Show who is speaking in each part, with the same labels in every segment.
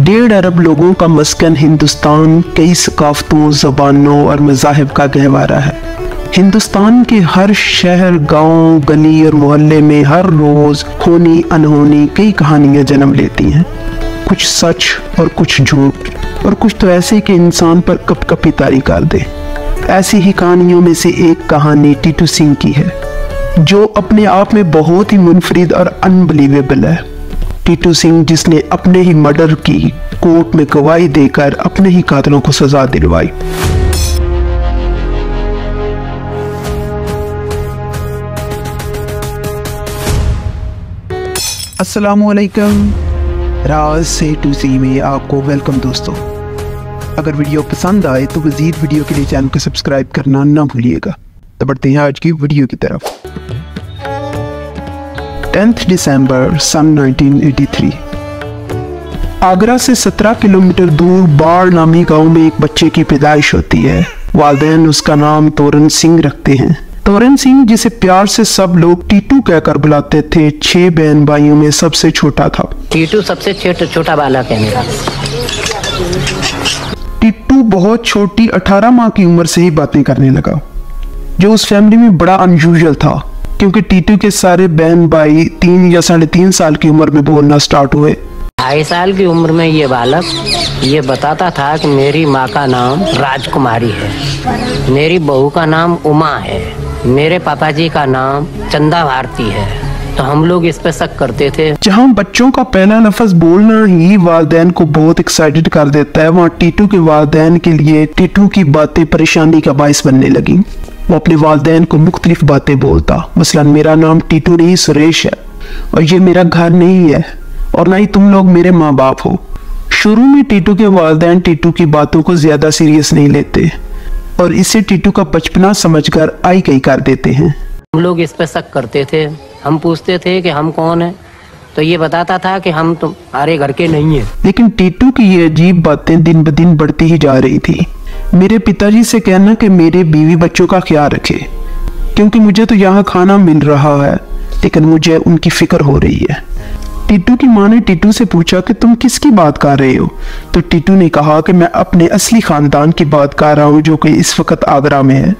Speaker 1: 1.5 अरब लोगों का मस्कन हिंदुस्तान कई सकाफतों, ज़बानों और मज़ाहिब का गहवारा है। हिंदुस्तान के हर शहर, गांव, गली और मोहल्ले में हर रोज़ होनी अनहोनी कई कहानियां जन्म लेती हैं। कुछ सच और कुछ झूठ, और कुछ तो ऐसे कि इंसान पर कपकपी तारी कर दे। ऐसी ही कहानियों में से एक कहानी टीटू सिंह की है, जो अपने आप में बहुत ही मुनफरिद और अनबिलीवेबल है। टीटू सिंह, जिसने अपने ही मर्डर की कोर्ट में गवाही देकर अपने ही कातिलों को सजा दिलवाई। अस्सलामुअलैकुम, राज से टू सी में आपको वेलकम दोस्तों। अगर वीडियो पसंद आए तो मज़ीद वीडियो के लिए चैनल को सब्सक्राइब करना ना भूलिएगा। तो बढ़ते हैं आज की वीडियो की तरफ। 10 दिसंबर सन 1983 आगरा से 17 किलोमीटर दूर बाढ़ नामी गांव में एक बच्चे की पैदाइश होती है। वालिदैन उसका नाम तोरन सिंह रखते हैं। तोरन सिंह, जिसे प्यार से सब लोग टीटू कहकर बुलाते थे, 6 बहन भाइयों में सबसे छोटा था।
Speaker 2: टीटू सबसे छोटा बालक है मेरा।
Speaker 1: टीटू बहुत छोटी 18 माह की उम्र से ही बातें करने लगा, जो उस फैमिली में बड़ा अनयूजुअल था, क्योंकि टीटू के सारे बहन भाई 3 या 3.5 साल की उम्र में बोलना स्टार्ट हुए।
Speaker 2: 2.5 साल की उम्र में ये बालक ये बताता था कि मेरी माँ का नाम राजकुमारी है, मेरी बहू का नाम उमा है, मेरे पापा जी का नाम चंदा भारती है। तो हम लोग इस पे शक करते थे। जहाँ बच्चों का पहला लफ्ज बोलना ही वालिदैन को बहुत एक्साइटेड कर देता है, वहाँ टीटू के वालिदैन के लिए टीटू की बातें परेशानी का बायस बनने लगी। वो अपने वालिदैन को मुख्तलिफ बातें बोलता, मसलन मेरा नाम टीटू नहीं सुरेश है, और ये मेरा घर नहीं है, और ना ही तुम लोग मेरे माँ बाप हो। शुरू में टीटू के वालिदैन टीटू की बातों को ज्यादा सीरियस नहीं लेते और इसे टीटू का बचपना समझकर आई गई कर देते हैं। हम लोग इस पे शक करते थे। हम पूछते थे कि हम कौन है, तो ये बताता था कि हम तुम्हारे घर के नहीं है। लेकिन
Speaker 1: टीटू की ये अजीब बातें दिन ब दिन बढ़ती ही जा रही थी। मेरे पिताजी से कहना कि मेरे बीवी बच्चों का ख्याल रखे, क्योंकि मुझे तो यहाँ खाना मिल रहा है, लेकिन मुझे उनकी फिक्र हो रही है। टीटू की माँ ने टीटू से पूछा कि तुम किसकी बात कर रहे हो? तो टीटू ने कहा कि मैं अपने असली खानदान की बात कर रहा हूँ, जो कि इस वक्त आगरा में है।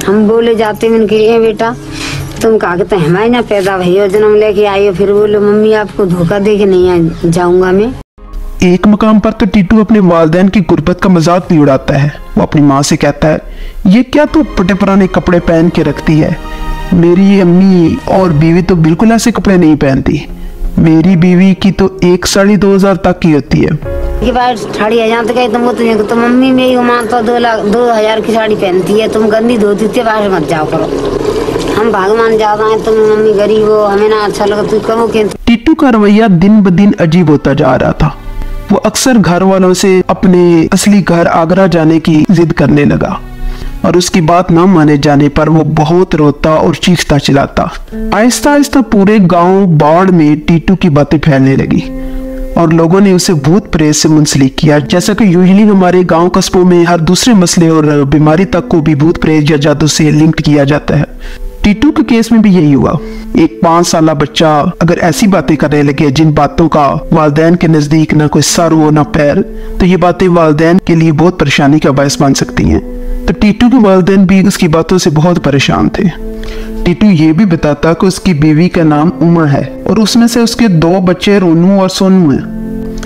Speaker 3: हम बोले जाते हैं बेटा तुम कागते हमारे ना पैदा भई हो, जन्म लेके आई हो, फिर बोले मम्मी आपको धोखा दे के नहीं जाऊंगा मैं।
Speaker 1: एक मकाम पर तो टीटू अपने वालिदैन की गुर्बत का मजाक भी उड़ाता है। वो अपनी माँ से कहता है, ये क्या तू फटे पुराने कपड़े पहन के रखती है? मेरी अम्मी और बीवी तो बिल्कुल ऐसे कपड़े नहीं पहनती। मेरी बीवी की तो एक साड़ी 2000 तक की होती है।
Speaker 3: ये बार साड़ी 1000 तक है, तो मम्मी मेरी माँ तो 2000 की साड़ी पहनती है। तुम गंदी धोती थी, बाहर मत जाओ करो, हम भगवान ज्यादा हैं, तुम मम्मी गरीब हो, हमें ना अच्छा लगा, तू कहो के।
Speaker 1: टीटू का रवैया दिन ब दिन अजीब होता जा रहा था। वो अक्सर घर वालों से अपने असली घर आगरा जाने की जिद करने लगा, और उसकी बात न माने जाने पर वो बहुत रोता और चीखता चिल्लाता। आहिस्ता आहिस्ता पूरे गांव बाढ़ में टीटू की बातें फैलने लगी, और लोगों ने उसे भूत प्रेत से मुंसलिक किया। जैसा कि यूजुअली हमारे गांव कस्बों में हर दूसरे मसले और बीमारी तक को भी भूत प्रेत या जादू से लिंक किया जाता है, टीटू के केस में भी यही हुआ। एक 5 साल बच्चा अगर ऐसी बातें करने लगे जिन बातों का वालिदैन के नजदीक ना कोई सर हो ना पैर, तो ये बातें वालिदैन के लिए बहुत परेशानी का बायस बन सकती हैं। तो टीटू के वालिदैन भी उसकी बातों से बहुत परेशान थे। टीटू ये भी बताता कि उसकी बीवी का नाम उमा है, और उसमें से उसके 2 बच्चे रोनू और सोनू हैं,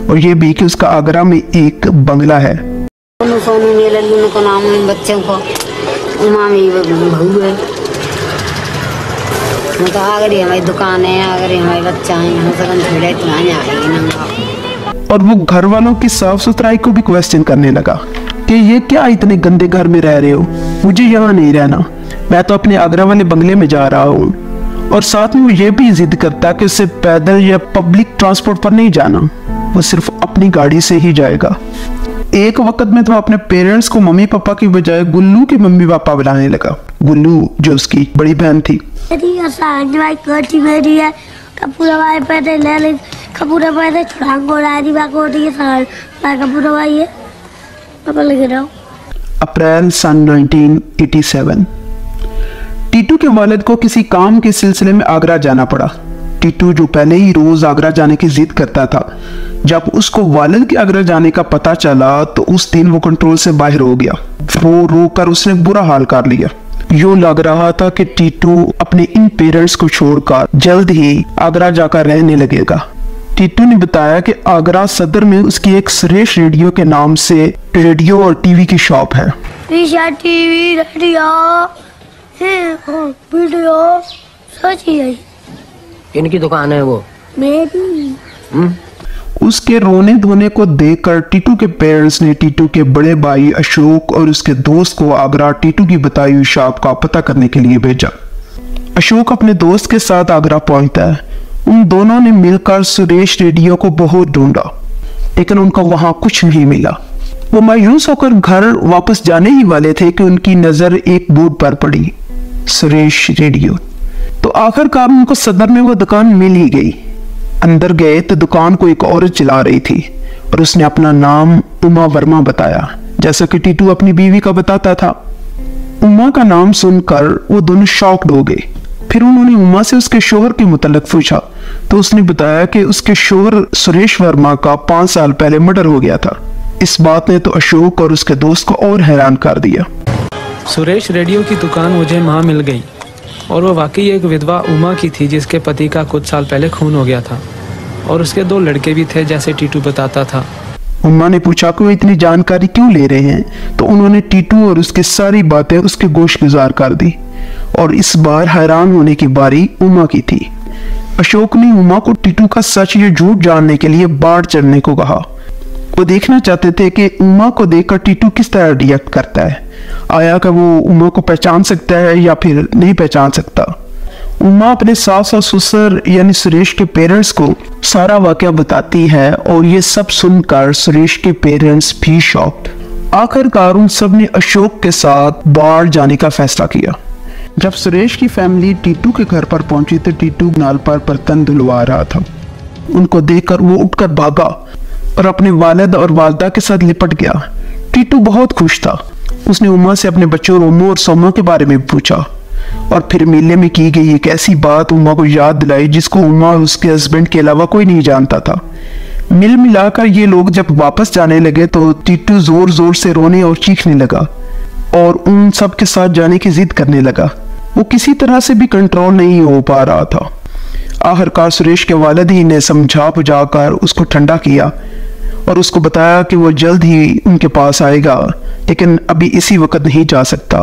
Speaker 1: और ये भी कि उसका आगरा में एक बंगला है।
Speaker 3: सोनू ने लल्लू को नाम है, बच्चों को उमा में बहू है। तो आगरे हमारी दुकान है, आगरे हमारे बच्चा है, हम सब थोड़े आएंगे।
Speaker 1: और वो घर वालों की साफ सुथराई को भी क्वेश्चन करने लगा कि ये क्या इतने गंदे घर में रह रहे हो, मुझे यहाँ नहीं रहना, मैं तो अपने आगरा वाले बंगले में जा रहा हूँ। और साथ में वो ये भी जिद करता कि उसे पैदल या पब्लिक ट्रांसपोर्ट पर नहीं जाना, वो सिर्फ अपनी गाड़ी से ही जाएगा। एक वक्त में तो अपने पेरेंट्स को मम्मी पापा की बजाय गुल्लू के मम्मी पापा बुलाने लगा। गुल्लू जो उसकी बड़ी बहन थी। अप्रैल सन 1987 टीटू के वालिद को किसी काम के सिलसिले में आगरा जाना पड़ा। टीटू जो पहले ही रोज आगरा जाने की जिद करता था, जब उसको वालिद के आगरा जाने का पता चला तो उस दिन वो कंट्रोल से बाहर हो गया। रो रो कर उसने बुरा हाल कर लिया। यूं लग रहा था कि टीटू अपने इन पेरेंट्स को छोड़कर जल्द ही आगरा जाकर रहने लगेगा। टीटू ने बताया कि आगरा सदर में उसकी एक सुरेश रेडियो के नाम से रेडियो और टीवी की शॉप है।
Speaker 4: टीवी, रेडियो, वीडियो सच ही
Speaker 2: इनकी दुकान है वो
Speaker 4: मेरी।
Speaker 1: उसके रोने धोने को देखकर टीटू के पेरेंट्स ने टीटू के बड़े भाई अशोक और उसके दोस्त को आगरा टीटू की बताई हुई शॉप का पता करने के लिए भेजा। अशोक अपने दोस्त के साथ आगरा पहुंचता है। उन दोनों ने मिलकर सुरेश रेडियो को बहुत ढूंढा, लेकिन उनको वहां कुछ नहीं मिला। वो मायूस होकर घर वापस जाने ही वाले थे कि उनकी नजर एक बोर्ड पर पड़ी, सुरेश रेडियो। तो आखिरकार उनको सदर में वो दुकान मिल ही गई। अंदर गए तो दुकान को एक औरत चला रही थी और उसने अपना नाम उमा वर्मा बताया, जैसा कि टीटू अपनी बीवी का बताता था। उमा का नाम सुनकर वो दोनों शॉक्ड हो गए। फिर उन्होंने उमा से उसके शोहर के मुतालिक पूछा तो उसने बताया कि उसके शोहर सुरेश वर्मा का 5 साल पहले मर्डर हो गया था। इस बात ने तो अशोक और उसके दोस्त को और हैरान कर दिया।
Speaker 5: सुरेश रेडियो की दुकान मुझे वहाँ मिल गई और वो वाकई एक विधवा उमा की थी जिसके पति का कुछ साल पहले खून हो गया था और उसके 2 लड़के भी थे जैसे टीटू बताता था।
Speaker 1: उमा ने पूछा कि वो इतनी जानकारी क्यों ले रहे हैं, तो उन्होंने टीटू और उसकी सारी बातें उसके गोशगुजार कर दी और इस बार हैरान होने की बारी उमा की थी। अशोक ने उमा को टीटू का सच या झूठ जानने के लिए बाढ़ चढ़ने को कहा। वो देखना चाहते थे कि उमा को देखकर टीटू किस तरह रिएक्ट करता है। आया कि वो उमा को पहचान सकता है या फिर नहीं पहचान सकता। उमा अपने सास और ससुर यानी सुरेश के पेरेंट्स को सारा वाकया बताती है और ये सब सुनकर सुरेश के पेरेंट्स भी शॉक्ड। आखिरकार उन सब ने अशोक के साथ बाहर जाने का फैसला किया। जब सुरेश की फैमिली टीटू के घर पर पहुंची तो टीटू नाल पर बर्तन धुलवा रहा था। उनको देखकर वो उठकर भागा और अपने वालिद और वालिदा के साथ लिपट गया। टीटू बहुत खुश था। उसने उमा से अपने बच्चों रोमो और सोमो के बारे में पूछा और फिर मेले में की गई एक ऐसी बात उमा को याद दिलाई जिसको उमा और उसके हस्बैंड के अलावा कोई नहीं जानता था। मिल मिलाकर ये लोग जब वापस जाने लगे तो टीटू जोर जोर से रोने और चीखने लगा और उन सब के साथ जाने की जिद करने लगा। वो किसी तरह से भी कंट्रोल नहीं हो पा रहा था। आखिरकार सुरेश के वालिद ही ने समझा बुझाकर उसको ठंडा किया और उसको बताया कि वो जल्द ही उनके पास आएगा, लेकिन अभी इसी वक्त नहीं जा सकता।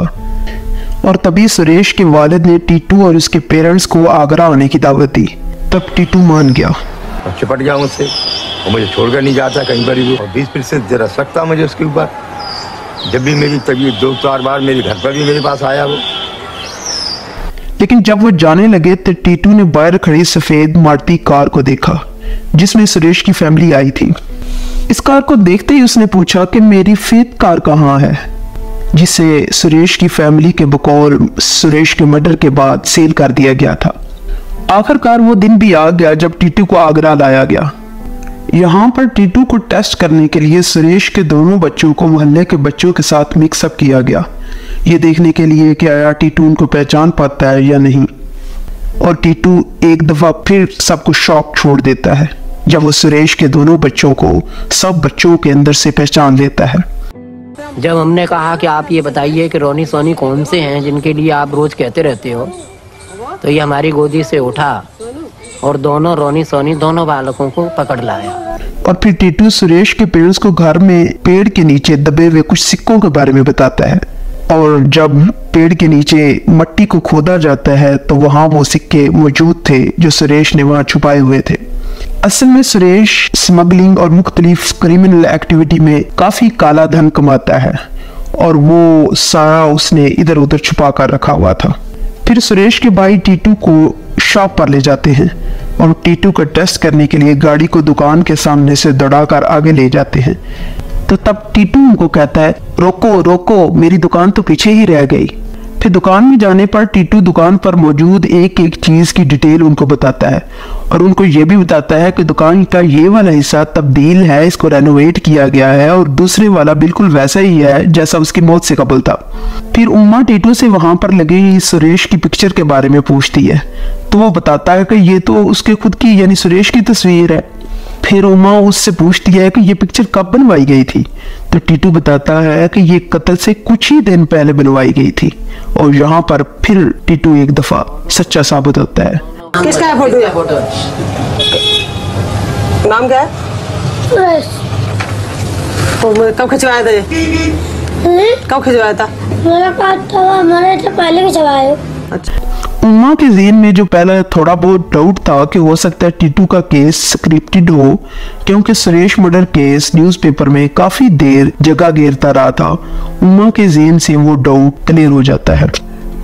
Speaker 1: और तभी सुरेश के वालिद ने टीटू और उसके पेरेंट्स को आगरा आने की दावत दी। तब टीटू मान गया।
Speaker 6: चिपट गया मुझसे और मुझे छोड़कर नहीं जाता कहीं पर भी। 20% जरा सकता मुझे उसके ऊपर। जब भी मेरी तबीयत 2-4 बार मेरे घर पर भी मेरे पास आया वो।
Speaker 1: लेकिन जब वो जाने लगे तो टीटू ने बाहर खड़ी सफेद मारुति कार को देखा जिसमें सुरेश की फैमिली आई थी। इस कार को देखते ही उसने पूछा कि मेरी फेथ कार कहाँ है, जिसे सुरेश की फैमिली के बकौल सुरेश के मर्डर के बाद सेल कर दिया गया था। आखिरकार वो दिन भी आ गया जब टीटू को आगरा लाया गया। यहाँ पर टीटू को टेस्ट करने के लिए सुरेश के दोनों बच्चों को मोहल्ले के बच्चों के साथ मिक्सअप किया गया, ये देखने के लिए कि आया टीटू उनको पहचान पाता है या नहीं। और टीटू एक दफा फिर सबको शॉक छोड़ देता है जब वो सुरेश के दोनों बच्चों को सब बच्चों के अंदर से पहचान लेता है।
Speaker 2: जब हमने कहा कि आप ये बताइए कि रोनी सोनी कौन से हैं जिनके लिए आप रोज कहते रहते हो, तो ये हमारी गोदी से उठा और दोनों रोनी सोनी दोनों बालकों को पकड़ लाया।
Speaker 1: और फिर टीटू सुरेश के पेरेंट्स को घर में पेड़ के नीचे दबे हुए कुछ सिक्कों के बारे में बताता है और जब पेड़ के नीचे मट्टी को खोदा जाता है तो वहां वो सिक्के मौजूद थे जो सुरेश ने वहां छुपाए हुए थे। असल में सुरेश स्मगलिंग और मुख्तलिफ क्रिमिनल एक्टिविटी में काफी काला धन कमाता है और वो सारा उसने इधर उधर छुपा कर रखा हुआ था। फिर सुरेश के भाई टीटू को शॉप पर ले जाते हैं और टीटू का टेस्ट करने के लिए गाड़ी को दुकान के सामने से दौड़ाकर आगे ले जाते हैं। तो तब टीटू उनको कहता है रोको रोको, मेरी दुकान तो पीछे ही रह गई। फिर दुकान में जाने पर टीटू दुकान पर मौजूद एक एक चीज की डिटेल उनको बताता है और उनको ये भी बताता है कि दुकान का ये वाला हिस्सा तब्दील है, इसको रेनोवेट किया गया है और दूसरे वाला बिल्कुल वैसा ही है जैसा उसकी मौत से कबल था। फिर उमा टीटू से वहां पर लगी सुरेश की पिक्चर के बारे में पूछती है तो वो बताता है कि ये तो उसके खुद की यानी सुरेश की तस्वीर है। फिर उमा उससे पूछती है कि ये पिक्चर कब बनवाई गई थी तो टीटू बताता है कि ये कत्ल से कुछ ही दिन पहले बनवाई गई थी और यहाँ पर फिर टीटू एक दफा सच्चा साबित होता है।
Speaker 7: किसका है फोटो? फोटो नाम क्या है? कब खिंचवाया था ये? कब खिंचवाया था?
Speaker 4: मेरा पास था, मैंने तो पहले खिंचवाया।
Speaker 7: अच्छा।
Speaker 1: उमा के ज़हन में जो पहले थोड़ा बहुत डाउट था कि हो सकता है टीटू का केस स्क्रिप्टेड हो, क्योंकि सुरेश मर्डर केस न्यूज़पेपर में काफी देर जगह घेरता रहा था, उमा के ज़हन से वो डाउट क्लियर हो जाता है।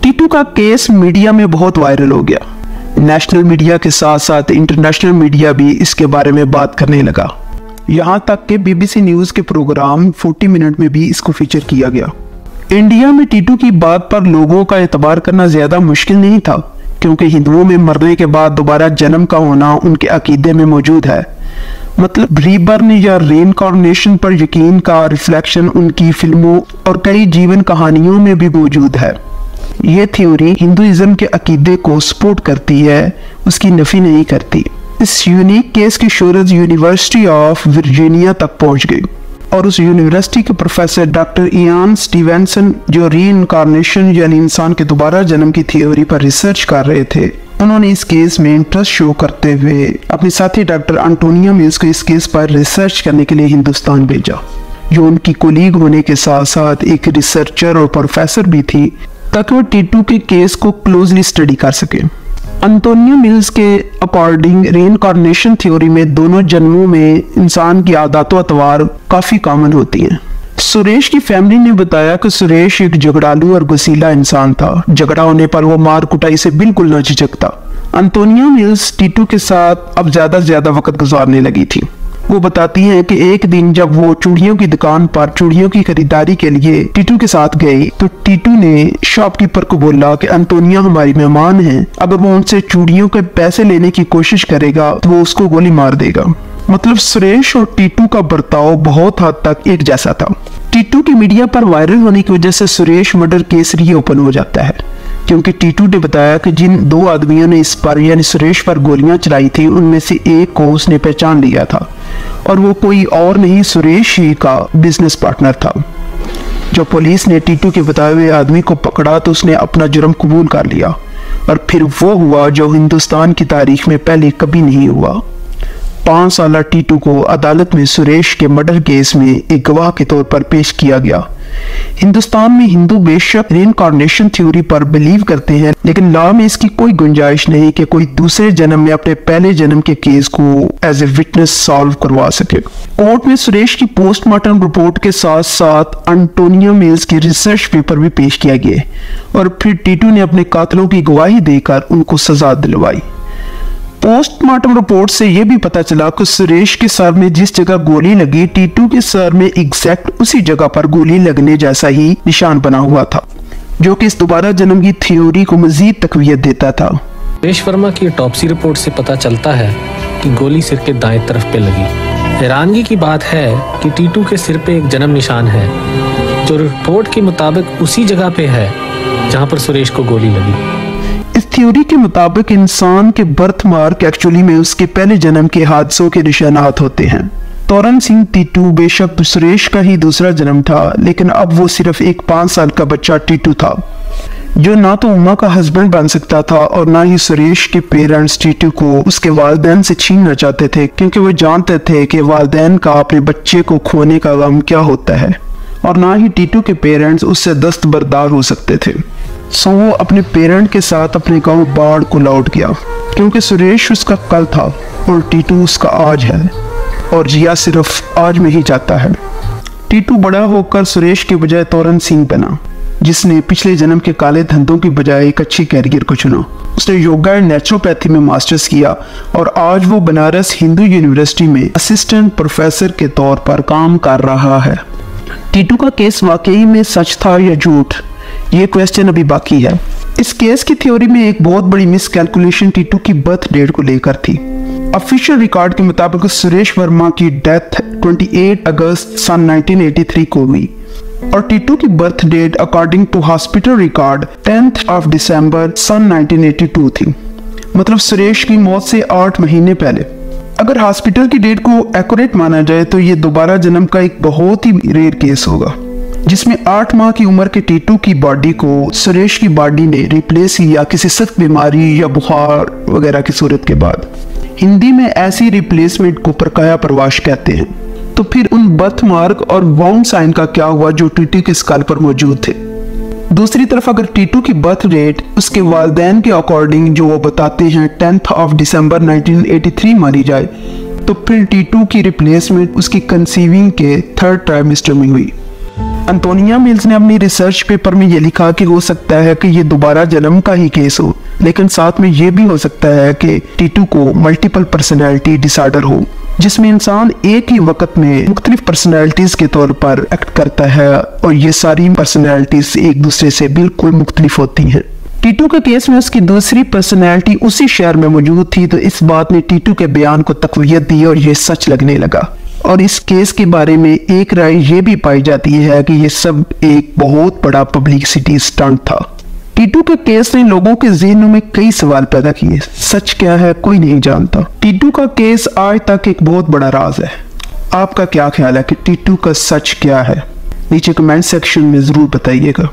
Speaker 1: टीटू का केस मीडिया में बहुत वायरल हो गया। नेशनल मीडिया के साथ साथ इंटरनेशनल मीडिया भी इसके बारे में बात करने लगा। यहाँ तक कि BBC न्यूज़ के प्रोग्राम 40 मिनट में भी इसको फीचर किया गया। इंडिया में टीटू की बात पर लोगों का एतबार करना ज्यादा मुश्किल नहीं था, क्योंकि हिंदुओं में मरने के बाद दोबारा जन्म का होना उनके अकीदे में मौजूद है। मतलब रीबर्न या रेनकार्नेशन पर यकीन का रिफ्लेक्शन उनकी फिल्मों और कई जीवन कहानियों में भी मौजूद है। ये थ्योरी हिंदुइज्म के अकीदे को सपोर्ट करती है, उसकी नफी नहीं करती। इस यूनिक केस की शोहरत यूनिवर्सिटी ऑफ वर्जीनिया तक पहुंच गई और उस यूनिवर्सिटी के प्रोफेसर डॉक्टर इयान स्टीवेंसन, जो रीइंकार्नेशन यानी इंसान के दोबारा जन्म की थ्योरी पर रिसर्च कर रहे थे, उन्होंने इस केस में इंटरेस्ट शो करते हुए अपने साथी डॉक्टर एंटोनिया मिल्स को इस केस पर रिसर्च करने के लिए हिंदुस्तान भेजा, जो उनकी कोलीग होने के साथ साथ एक रिसर्चर और प्रोफेसर भी थी, ताकि वो टीटू के केस को क्लोजली स्टडी कर सके। एंटोनियो मिल्स के अकॉर्डिंग रेनकार्नेशन थ्योरी में दोनों जन्मों में इंसान की आदत व अतवार काफी कॉमन होती हैं। सुरेश की फैमिली ने बताया कि सुरेश एक झगड़ालू और गुस्सीला इंसान था। झगड़ा होने पर वो मार कुटाई से बिल्कुल न झिझकता। एंटोनियो मिल्स टीटू के साथ अब ज्यादा वक्त गुजारने लगी थी। वो बताती हैं कि एक दिन जब वो चूड़ियों की दुकान पर चूड़ियों की खरीदारी के लिए टीटू के साथ गई तो टीटू ने शॉपकीपर को बोला कि एंटोनिया हमारी मेहमान है, अगर वो उनसे चूड़ियों के पैसे लेने की कोशिश करेगा तो वो उसको गोली मार देगा। मतलब सुरेश और टीटू का बर्ताव बहुत हद तक एक जैसा था। टीटू की मीडिया पर वायरल होने की वजह से सुरेश मर्डर केस रीओपन हो जाता है, क्योंकि टीटू ने बताया कि जिन दो आदमियों ने इस पर यानी सुरेश पर गोलियां चलाई थी, उनमें से एक को उसने पहचान लिया था और वो कोई और नहीं सुरेश ही का बिजनेस पार्टनर था। जब पुलिस ने टीटू के बताए हुए आदमी को पकड़ा तो उसने अपना जुर्म कबूल कर लिया और फिर वो हुआ जो हिंदुस्तान की तारीख में पहले कभी नहीं हुआ। 5 साल टीटू को अदालत में सुरेश के मर्डर केस में एक गवाह के तौर पर पेश किया गया। हिंदुस्तान में हिंदू बेशक रेनकार्नेशन थ्योरी पर बिलीव करते हैं, लेकिन लॉ में इसकी कोई गुंजाइश नहीं कि कोई दूसरे जन्म में अपने पहले जन्म के केस को एज ए विटनेस सॉल्व करवा सके। कोर्ट में सुरेश की पोस्टमार्टम रिपोर्ट के साथ साथ एंटोनियो मिल्स के रिसर्च पेपर भी पेश किया गया और फिर टीटू ने अपने कातिलों की गवाही देकर उनको सजा दिलवाई। पोस्टमार्टम रिपोर्ट से यह भी पता चला कि सुरेश के सर में जिस जगह गोली लगी, टीटू के सर में एग्जैक्ट उसी जगह पर गोली लगने जैसा ही निशान बना हुआ था, जो कि इस दोबारा जन्म की थ्योरी को मजीद तकवीत देता था।
Speaker 5: सुरेश वर्मा की ऑटोप्सी रिपोर्ट से पता चलता है कि गोली सिर के दाएं तरफ पे लगी। हैरानगी की बात है कि टीटू के सिर पे एक जन्म निशान है, जो रिपोर्ट के मुताबिक उसी जगह पे है जहाँ पर सुरेश को गोली लगी।
Speaker 1: इस थ्योरी के मुताबिक इंसान के बर्थ मार्क एक्चुअली में उसके पहले जन्म के हादसों के निशानात होते हैं। तोरन सिंह टीटू बेशक सुरेश का ही दूसरा जन्म था, लेकिन अब वो सिर्फ एक 5 साल का बच्चा टीटू था, जो ना तो उमा का हस्बैंड बन सकता था और ना ही सुरेश के पेरेंट्स टीटू को उसके वालिदैन से छीनना चाहते थे, क्योंकि वो जानते थे कि वालिदैन का अपने बच्चे को खोने का गम क्या होता है, और ना ही टीटू के पेरेंट्स उससे दस्तबरदार हो सकते थे। सो वो अपने पेरेंट के साथ अपने गांव बाढ़ को लौट गया, क्योंकि सुरेश उसका कल था और टीटू उसका आज है, और जिया सिर्फ आज में ही जाता है। टीटू बड़ा होकर सुरेश के बजाय तोरन सिंह बना, जिसने पिछले जन्म के काले धंधों की बजाय एक अच्छी कैरियर को चुना। उसने योगा एंड नेचुरोपैथी में मास्टर्स किया और आज वो बनारस हिंदू यूनिवर्सिटी में असिस्टेंट प्रोफेसर के तौर पर काम कर रहा है। टीटू का केस वाकई में सच था या झूठ, ये क्वेश्चन अभी बाकी है। इस केस की थ्योरी में एक बहुत बड़ी मिसकैलकुलेशन टीटू की बर्थ डेट को लेकर थी। ऑफिशियल रिकॉर्ड के मुताबिक सुरेश वर्मा की डेथ 28 अगस्त सन 1983 को हुई और टीटू की birth date according to hospital record 10th of December सन 1982 थी। मतलब सुरेश की मौत से 8 महीने पहले। अगर हॉस्पिटल की डेट को एक्यूरेट माना जाए तो ये दोबारा जन्म का एक बहुत ही रेयर केस होगा, जिसमें 8 माह की उम्र के टीटू की बॉडी को सुरेश की बॉडी ने रिप्लेस किया किसी सख्त बीमारी या बुखार वगैरह की सूरत के बाद। हिंदी में ऐसी रिप्लेसमेंट को प्रकाया प्रवास कहते हैं। तो फिर उन बर्थ मार्क और वाउंड साइन का क्या हुआ जो टीटू के स्कल पर मौजूद थे। दूसरी तरफ अगर टीटू की बर्थ डेट उसके वालिदैन के अकॉर्डिंग जो वो बताते हैं 10th of December 1983 मानी जाए तो फिर टीटू की रिप्लेसमेंट उसकी कंसीविंग के 3rd ट्राइमेस्टर में हुई। एंटोनिया मिल्स ने अपनी रिसर्च पेपर में ये लिखा कि हो सकता है कि ये दोबारा जन्म का ही केस हो, लेकिन साथ में ये भी हो सकता है कि टीटू को मल्टीपल पर्सनैलिटी डिसऑर्डर हो, जिसमें इंसान एक ही वक्त में मुख्तलिफ पर्सनैलिटीज के तौर पर एक्ट करता है और ये सारी पर्सनैलिटीज एक दूसरे से बिल्कुल मुख्तलिफ होती हैं। टीटू के केस में उसकी दूसरी पर्सनैलिटी उसी शहर में मौजूद थी, तो इस बात ने टीटू के बयान को तक़वियत दी और ये सच लगने लगा। और इस केस के बारे में एक राय ये भी पाई जाती है कि ये सब एक बहुत बड़ा पब्लिसिटी स्टंट था। टीटू के केस ने लोगों के ज़हनों में कई सवाल पैदा किए। सच क्या है कोई नहीं जानता। टीटू का केस आज तक एक बहुत बड़ा राज है। आपका क्या ख्याल है कि टीटू का सच क्या है? नीचे कमेंट सेक्शन में ज़रूर बताइएगा।